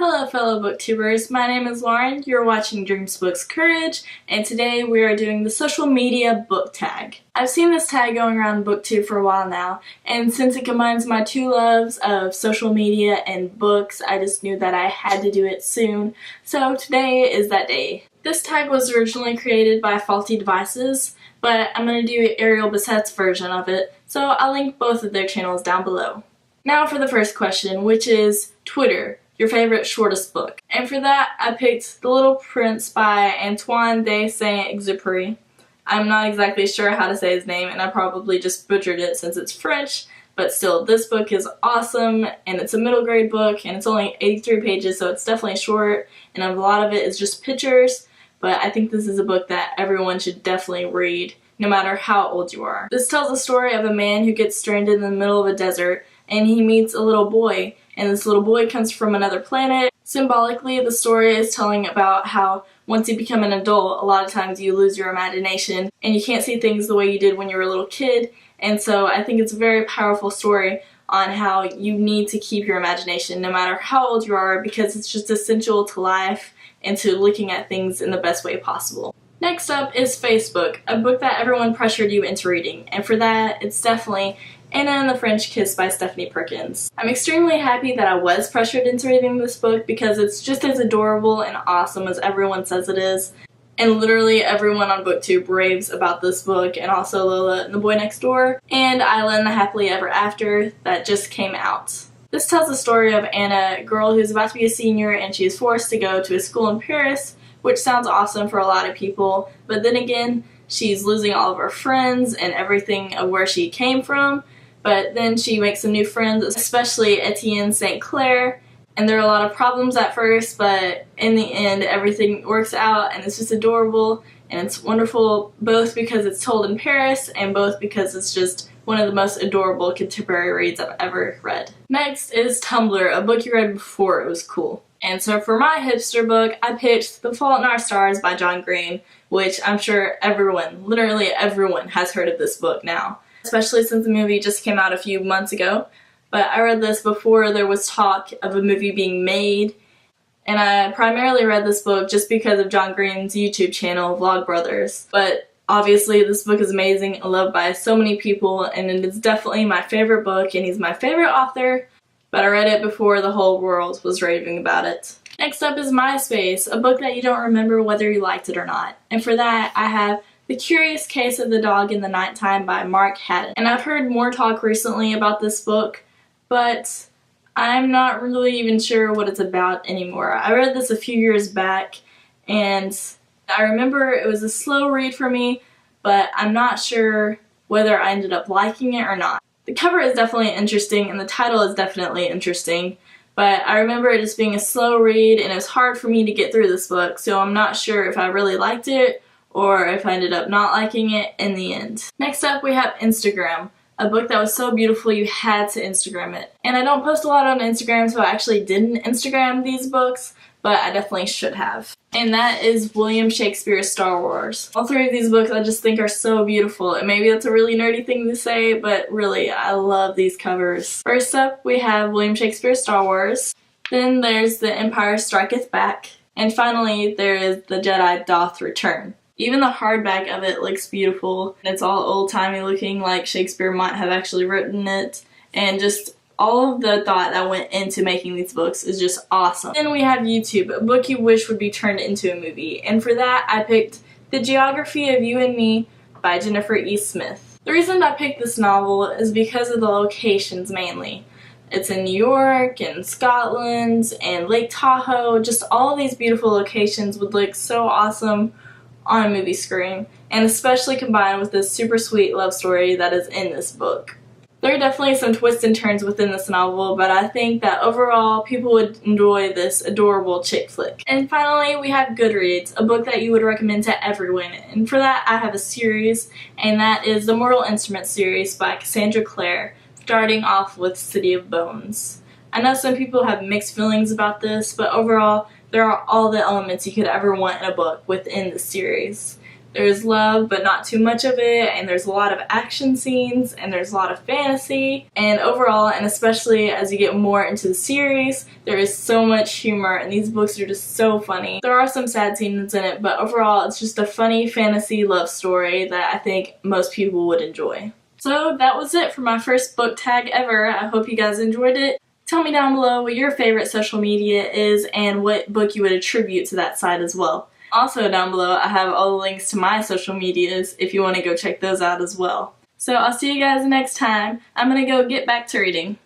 Hello fellow booktubers, my name is Lauren, you're watching Dreams Books Courage, and today we are doing the social media book tag. I've seen this tag going around booktube for a while now, and since it combines my two loves of social media and books, I just knew that I had to do it soon, so today is that day. This tag was originally created by Faulty Devices, but I'm going to do Ariel Bassett's version of it, so I'll link both of their channels down below. Now for the first question, which is Twitter. Your favorite shortest book. And for that, I picked The Little Prince by Antoine de Saint-Exupéry. I'm not exactly sure how to say his name, and I probably just butchered it since it's French, but still, this book is awesome, and it's a middle grade book, and it's only 83 pages, so it's definitely short, and a lot of it is just pictures, but I think this is a book that everyone should definitely read, no matter how old you are. This tells the story of a man who gets stranded in the middle of a desert, and he meets a little boy, and this little boy comes from another planet. Symbolically, the story is telling about how once you become an adult, a lot of times you lose your imagination and you can't see things the way you did when you were a little kid, and so I think it's a very powerful story on how you need to keep your imagination no matter how old you are, because it's just essential to life and to looking at things in the best way possible. Next up is Facebook, a book that everyone pressured you into reading, and for that, it's definitely Anna and the French Kiss by Stephanie Perkins. I'm extremely happy that I was pressured into reading this book because it's just as adorable and awesome as everyone says it is. And literally everyone on BookTube raves about this book, and also Lola and the Boy Next Door, and Isla and the Happily Ever After that just came out. This tells the story of Anna, a girl who's about to be a senior and she is forced to go to a school in Paris, which sounds awesome for a lot of people, but then again, she's losing all of her friends and everything of where she came from. But then she makes some new friends, especially Etienne St. Clair, and there are a lot of problems at first, but in the end everything works out and it's just adorable and it's wonderful, both because it's told in Paris and both because it's just one of the most adorable contemporary reads I've ever read. Next is Tumblr, a book you read before it was cool. And so for my hipster book, I picked The Fault in Our Stars by John Green, which I'm sure everyone, literally everyone, has heard of this book now, especially since the movie just came out a few months ago. But I read this before there was talk of a movie being made, and I primarily read this book just because of John Green's YouTube channel, Vlogbrothers. But obviously this book is amazing and loved by so many people, and it is definitely my favorite book, and he's my favorite author, but I read it before the whole world was raving about it. Next up is MySpace, a book that you don't remember whether you liked it or not, and for that I have The Curious Case of the Dog in the Nighttime by Mark Haddon. And I've heard more talk recently about this book, but I'm not really even sure what it's about anymore. I read this a few years back, and I remember it was a slow read for me, but I'm not sure whether I ended up liking it or not. The cover is definitely interesting, and the title is definitely interesting, but I remember it just being a slow read, and it was hard for me to get through this book, so I'm not sure if I really liked it or if I ended up not liking it in the end. Next up we have Instagram, a book that was so beautiful you had to Instagram it. And I don't post a lot on Instagram, so I actually didn't Instagram these books, but I definitely should have. And that is William Shakespeare's Star Wars. All three of these books I just think are so beautiful, and maybe that's a really nerdy thing to say, but really I love these covers. First up we have William Shakespeare's Star Wars, then there's The Empire Striketh Back, and finally there is The Jedi Doth Return. Even the hardback of it looks beautiful, and it's all old-timey looking like Shakespeare might have actually written it, and just all of the thought that went into making these books is just awesome. Then we have YouTube, a book you wish would be turned into a movie, and for that I picked The Geography of You and Me by Jennifer E. Smith. The reason I picked this novel is because of the locations mainly. It's in New York and Scotland and Lake Tahoe, just all these beautiful locations would look so awesome on a movie screen, and especially combined with this super sweet love story that is in this book. There are definitely some twists and turns within this novel, but I think that overall people would enjoy this adorable chick flick. And finally we have Goodreads, a book that you would recommend to everyone, and for that I have a series, and that is the Mortal Instruments series by Cassandra Clare, starting off with City of Bones. I know some people have mixed feelings about this, but overall there are all the elements you could ever want in a book within the series. There's love, but not too much of it, and there's a lot of action scenes, and there's a lot of fantasy, and overall, and especially as you get more into the series, there is so much humor, and these books are just so funny. There are some sad scenes in it, but overall, it's just a funny fantasy love story that I think most people would enjoy. So that was it for my first book tag ever. I hope you guys enjoyed it. Tell me down below what your favorite social media is and what book you would attribute to that site as well. Also down below I have all the links to my social medias if you want to go check those out as well. So I'll see you guys next time. I'm gonna go get back to reading.